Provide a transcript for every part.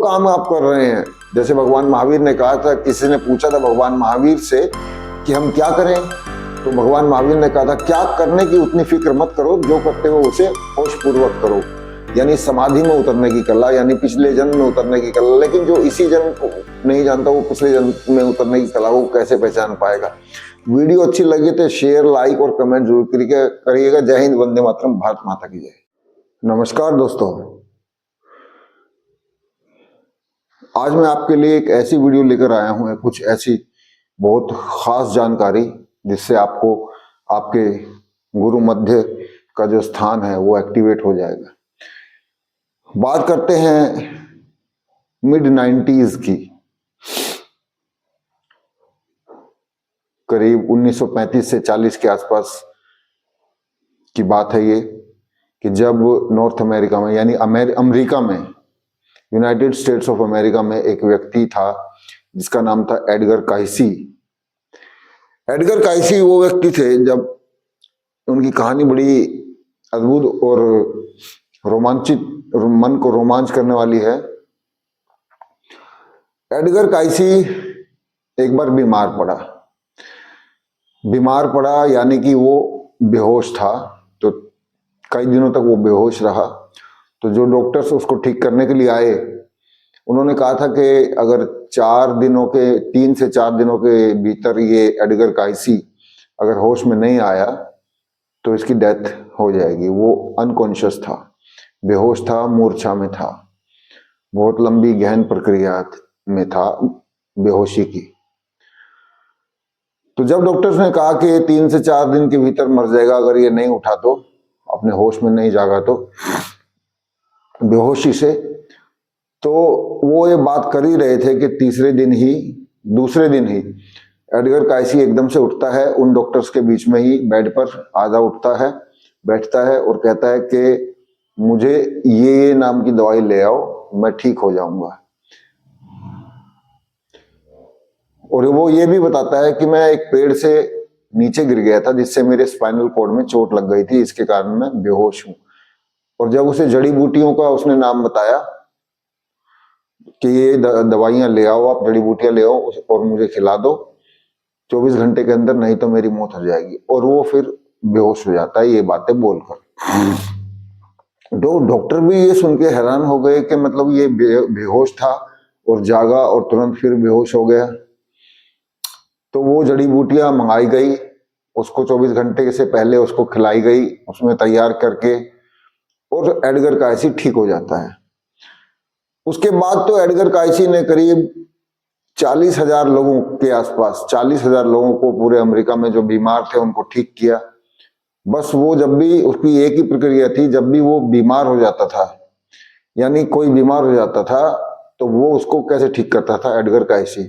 काम आप कर रहे हैं। जैसे भगवान महावीर ने कहा था, किसी ने पूछा था भगवान महावीर से कि हम क्या करें, तो भगवान महावीर ने कहा था क्या करने की उतनी फिक्र मत करो, जो करते हो उसे होश पूर्वक करो। यानी समाधि में उतरने की कला, यानी पिछले जन्म में उतरने की कला। लेकिन जो इसी जन्म को नहीं जानता वो पिछले जन्म में उतरने की कला को कैसे पहचान पाएगा। वीडियो अच्छी लगी तो शेयर, लाइक और कमेंट जरूर करिएगा। जय हिंद, वंदे मातरम, भारत माता की जय। नमस्कार दोस्तों, आज मैं आपके लिए एक ऐसी वीडियो लेकर आया हूं, कुछ ऐसी बहुत खास जानकारी जिससे आपको आपके गुरु मध्य का जो स्थान है वो एक्टिवेट हो जाएगा। बात करते हैं मिड 90s की। करीब 1935 से 40 के आसपास की बात है ये, कि जब नॉर्थ अमेरिका में यानी अमेरिका में, यूनाइटेड स्टेट्स ऑफ अमेरिका में एक व्यक्ति था जिसका नाम था एडगर काइसी। एडगर काइसी वो व्यक्ति थे, जब उनकी कहानी बड़ी अद्भुत और रोमांचित, मन को रोमांच करने वाली है। एडगर काइसी एक बार बीमार पड़ा यानी कि वो बेहोश था। तो कई दिनों तक वो बेहोश रहा। तो जो डॉक्टर्स उसको ठीक करने के लिए आए, उन्होंने कहा था कि अगर 3 से 4 दिनों के भीतर ये एडगर काइसी अगर होश में नहीं आया तो इसकी डेथ हो जाएगी। वो अनकॉन्शियस था, बेहोश था, मूर्छा में था, बहुत लंबी गहन प्रक्रिया में था बेहोशी की। तो जब डॉक्टर्स ने कहा कि 3 से 4 दिन के भीतर मर जाएगा अगर ये नहीं उठा, तो अपने होश में नहीं जागा तो बेहोशी से, तो वो ये बात कर ही रहे थे कि दूसरे दिन ही एडगर काइसी एकदम से उठता है। उन डॉक्टर्स के बीच में ही बेड पर आधा उठता है, बैठता है और कहता है कि मुझे ये नाम की दवाई ले आओ, मैं ठीक हो जाऊंगा। और वो ये भी बताता है कि मैं एक पेड़ से नीचे गिर गया था जिससे मेरे स्पाइनल कॉर्ड में चोट लग गई थी, इसके कारण मैं बेहोश हूं। और जब उसे जड़ी बूटियों का उसने नाम बताया कि ये दवाइयां ले आओ, आप जड़ी बूटियां ले आओ और मुझे खिला दो 24 घंटे के अंदर, नहीं तो मेरी मौत हो जाएगी। और वो फिर बेहोश हो जाता है ये बातें बोलकर। डॉक्टर भी ये सुन के हैरान हो गए कि मतलब ये बेहोश था और जागा और तुरंत फिर बेहोश हो गया। तो वो जड़ी बूटियां मंगाई गई, उसको 24 घंटे से पहले उसको खिलाई गई, उसमें तैयार करके, और एडगर काइसी ठीक हो जाता है। उसके बाद तो एडगर काइसी ने करीब 40,000 लोगों के आसपास, 40,000 लोगों को पूरे अमेरिका में जो बीमार थे उनको ठीक किया। बस वो जब भी, उसकी एक ही प्रक्रिया थी, जब भी वो बीमार हो जाता था, यानी कोई बीमार हो जाता था, तो वो उसको कैसे ठीक करता था एडगर काइसी।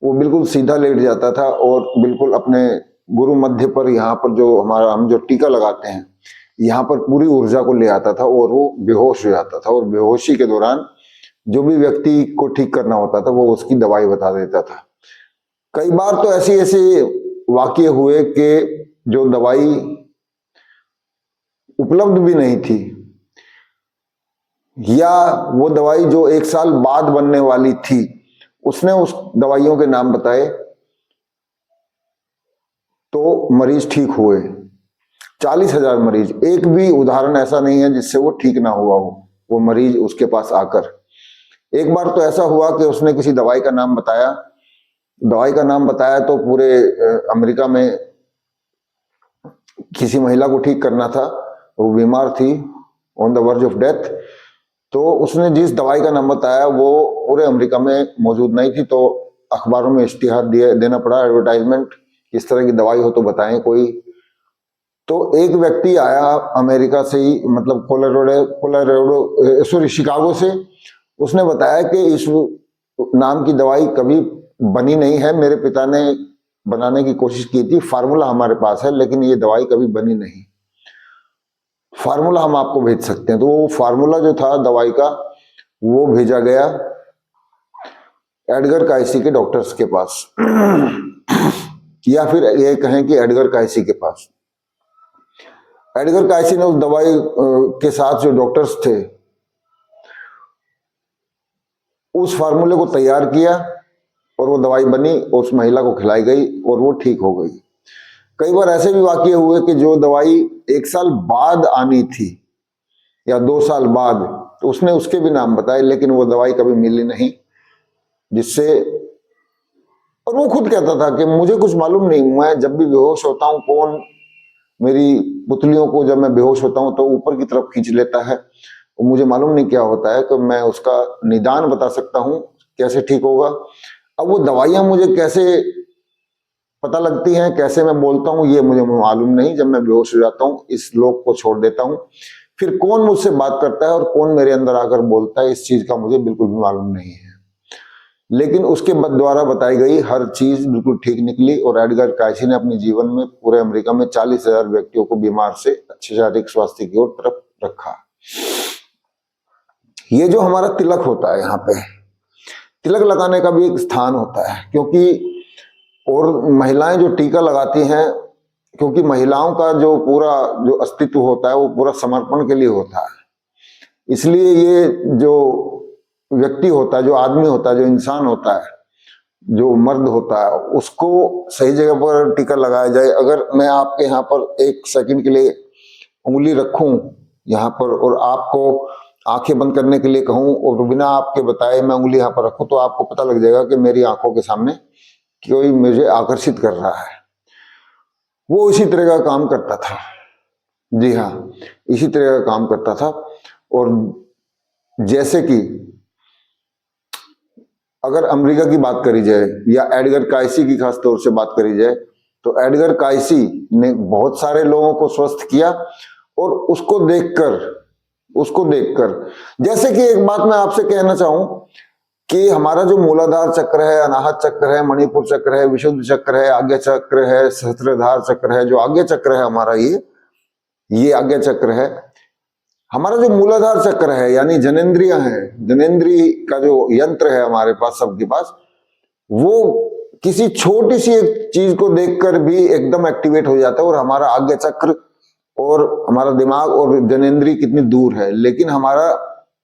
वो बिल्कुल सीधा लेट जाता था और बिल्कुल अपने गुरु मध्य पर, यहाँ पर जो हम जो टीका लगाते हैं, यहाँ पर पूरी ऊर्जा को ले आता था और वो बेहोश हो जाता था। और बेहोशी के दौरान जो भी व्यक्ति को ठीक करना होता था वो उसकी दवाई बता देता था। कई बार तो ऐसे वाकये हुए कि जो दवाई उपलब्ध भी नहीं थी, या वो दवाई जो 1 साल बाद बनने वाली थी, उसने उस दवाइयों के नाम बताए तो मरीज ठीक हुए। 40,000 मरीज, एक भी उदाहरण ऐसा नहीं है जिससे वो ठीक ना हुआ हो, वो मरीज उसके पास आकर। एक बार तो ऐसा हुआ कि उसने किसी दवाई का नाम बताया तो पूरे अमेरिका में किसी महिला को ठीक करना था, वो बीमार थी, on the verge of death. तो उसने जिस दवाई का नाम बताया वो पूरे अमेरिका में मौजूद नहीं थी, तो अखबारों में इश्तिहार देना पड़ा, एडवर्टाइजमेंट, इस तरह की दवाई हो तो बताएं कोई। तो एक व्यक्ति आया अमेरिका से ही, मतलब शिकागो से। उसने बताया कि इस नाम की दवाई कभी बनी नहीं है, मेरे पिता ने बनाने की कोशिश की थी, फार्मूला हमारे पास है, लेकिन ये दवाई कभी बनी नहीं, फार्मूला हम आपको भेज सकते हैं। तो वो फार्मूला जो था दवाई का, वो भेजा गया एडगर काइसी के डॉक्टर्स के पास या फिर ये कहें कि एडगर काइसी के पास। एडगर काइसी ने उस दवाई के साथ जो डॉक्टर्स थे उस फार्मूले को तैयार किया और वो दवाई बनी, उस महिला को खिलाई गई और वो ठीक हो गई। कई बार ऐसे भी वाकये हुए कि जो दवाई 1 साल बाद आनी थी या 2 साल बाद, तो उसने उसके भी नाम बताए लेकिन वो दवाई कभी मिली नहीं, जिससे, और वो खुद कहता था कि मुझे कुछ मालूम नहीं, मैं जब भी बेहोश होता हूँ, कौन मेरी पुतलियों को जब मैं बेहोश होता हूँ तो ऊपर की तरफ खींच लेता है, और मुझे मालूम नहीं क्या होता है, कि मैं उसका निदान बता सकता हूँ कैसे ठीक होगा। अब वो दवाइयां मुझे कैसे पता लगती हैं, कैसे मैं बोलता हूँ, ये मुझे मालूम नहीं। जब मैं बेहोश हो जाता हूँ, इस लोक को छोड़ देता हूँ, फिर कौन मुझसे बात करता है और कौन मेरे अंदर आकर बोलता है, इस चीज का मुझे बिल्कुल भी मालूम नहीं है। लेकिन उसके द्वारा बताई गई हर चीज बिल्कुल ठीक निकली, और एडगर कायसी ने अपने जीवन में पूरे अमेरिका में 40,000 व्यक्तियों को बीमार से अच्छे शारीरिक स्वास्थ्य की ओर तरफ रखा। ये जो हमारा तिलक होता है, यहाँ पे तिलक लगाने का भी एक स्थान होता है, क्योंकि और महिलाएं जो टीका लगाती हैं, क्योंकि महिलाओं का जो पूरा जो अस्तित्व होता है वो पूरा समर्पण के लिए होता है, इसलिए ये जो व्यक्ति होता है, जो आदमी होता है, जो इंसान होता है, जो मर्द होता है, उसको सही जगह पर टीका लगाया जाए। अगर मैं आपके यहाँ पर 1 सेकंड के लिए उंगली रखूं यहाँ पर और आपको आंखें बंद करने के लिए कहूं और बिना आपके बताए मैं उंगली यहाँ पर रखूं, तो आपको पता लग जाएगा कि मेरी आंखों के सामने कोई मुझे आकर्षित कर रहा है। वो इसी तरह का काम करता था, जी हाँ, इसी तरह का काम करता था। और जैसे कि अगर अमेरिका की बात करी जाए या एडगर कायसी की खास तौर से बात करी जाए, तो एडगर कायसी ने बहुत सारे लोगों को स्वस्थ किया, और उसको देखकर जैसे कि एक बात मैं आपसे कहना चाहूं कि हमारा जो मूलाधार चक्र है, अनाहत चक्र है, मणिपुर चक्र है, विशुद्ध चक्र है, आज्ञा चक्र है, सहस्त्रधार चक्र है, जो आज्ञा चक्र है हमारा, ये आज्ञा चक्र है। हमारा जो मूलाधार चक्र है यानी जनेंद्रियां हैं, जनेंद्री का जो यंत्र है हमारे पास, सबके पास, वो किसी छोटी सी एक चीज को देखकर भी एकदम एक्टिवेट हो जाता है। और हमारा आज्ञा चक्र और हमारा दिमाग और जनेंद्री कितनी दूर है, लेकिन हमारा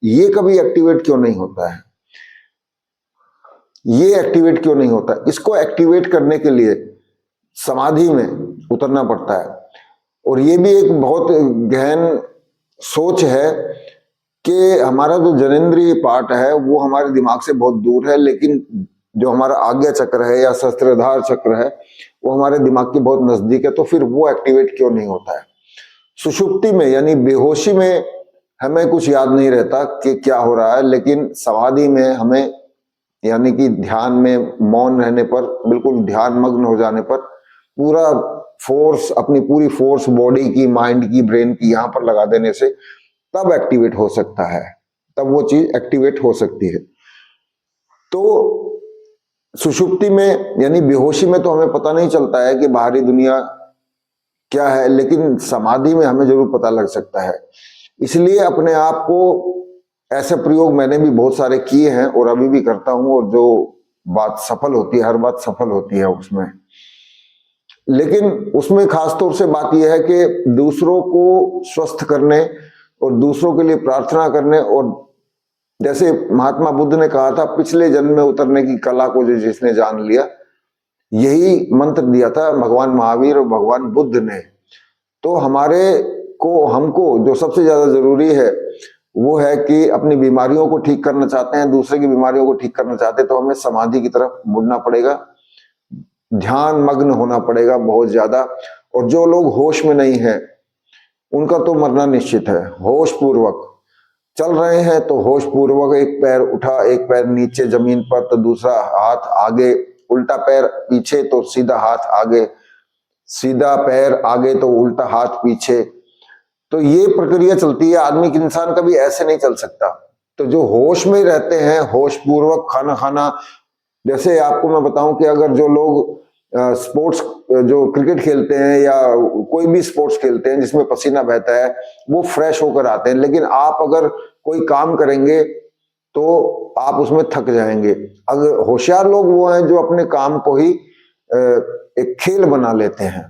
ये कभी एक्टिवेट क्यों नहीं होता है? ये एक्टिवेट क्यों नहीं होता? इसको एक्टिवेट करने के लिए समाधि में उतरना पड़ता है। और ये भी एक बहुत गहन सोच है कि हमारा जो जनेंद्रीय पार्ट है वो हमारे दिमाग से बहुत दूर है, लेकिन जो हमारा आज्ञा चक्र है या सहस्त्रधार चक्र है वो हमारे दिमाग के बहुत नजदीक है। तो फिर वो एक्टिवेट क्यों नहीं होता है? सुषुप्ति में यानी बेहोशी में हमें कुछ याद नहीं रहता कि क्या हो रहा है, लेकिन समाधि में हमें, यानी कि ध्यान में मौन रहने पर, बिल्कुल ध्यान मग्न हो जाने पर, पूरा फोर्स, अपनी पूरी फोर्स बॉडी की, माइंड की, ब्रेन की यहाँ पर लगा देने से तब एक्टिवेट हो सकता है, तब वो चीज एक्टिवेट हो सकती है। तो सुषुप्ति में यानी बेहोशी में तो हमें पता नहीं चलता है कि बाहरी दुनिया क्या है, लेकिन समाधि में हमें जरूर पता लग सकता है। इसलिए अपने आप को, ऐसे प्रयोग मैंने भी बहुत सारे किए हैं और अभी भी करता हूं, और जो बात सफल होती है, हर बात सफल होती है उसमें, लेकिन उसमें खास तौर से बात यह है कि दूसरों को स्वस्थ करने और दूसरों के लिए प्रार्थना करने, और जैसे महात्मा बुद्ध ने कहा था, पिछले जन्म में उतरने की कला को जो जिसने जान लिया, यही मंत्र दिया था भगवान महावीर और भगवान बुद्ध ने। तो हमको जो सबसे ज्यादा जरूरी है वो है कि अपनी बीमारियों को ठीक करना चाहते हैं, दूसरे की बीमारियों को ठीक करना चाहते हैं, तो हमें समाधि की तरफ मुड़ना पड़ेगा, ध्यान मग्न होना पड़ेगा बहुत ज्यादा। और जो लोग होश में नहीं है उनका तो मरना निश्चित है। होश पूर्वक चल रहे हैं तो होश पूर्वक, एक पैर उठा, एक पैर नीचे जमीन पर, तो दूसरा हाथ आगे, उल्टा पैर पीछे तो सीधा हाथ आगे, सीधा पैर आगे तो उल्टा हाथ पीछे। तो ये प्रक्रिया चलती है। आदमी की, इंसान कभी ऐसे नहीं चल सकता। तो जो होश में रहते हैं, होश पूर्वक खाना खाना, जैसे आपको मैं बताऊं कि अगर जो लोग स्पोर्ट्स, जो क्रिकेट खेलते हैं या कोई भी स्पोर्ट्स खेलते हैं जिसमें पसीना बहता है, वो फ्रेश होकर आते हैं, लेकिन आप अगर कोई काम करेंगे तो आप उसमें थक जाएंगे। अगर होशियार लोग वो हैं जो अपने काम को ही एक खेल बना लेते हैं।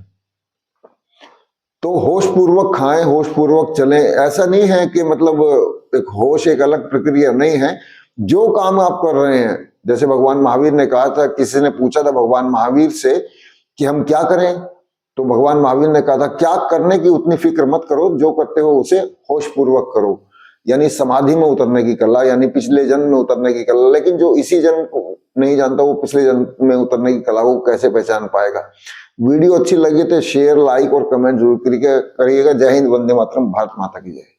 तो होश पूर्वक खाएं, होश पूर्वक चलें। ऐसा नहीं है कि मतलब एक होश एक अलग प्रक्रिया नहीं है, जो काम आप कर रहे हैं, जैसे भगवान महावीर ने कहा था, किसी ने पूछा था भगवान महावीर से कि हम क्या करें, तो भगवान महावीर ने कहा था क्या करने की उतनी फिक्र मत करो, जो करते हो उसे होश पूर्वक करो। यानी समाधि में उतरने की कला, यानी पिछले जन्म में उतरने की कला। लेकिन जो इसी जन्म को नहीं जानता वो पिछले जन्म में उतरने की कला को कैसे पहचान पाएगा। वीडियो अच्छी लगी तो शेयर, लाइक और कमेंट जरूर करिएगा। जय हिंद, वंदे मातरम, भारत माता की जय।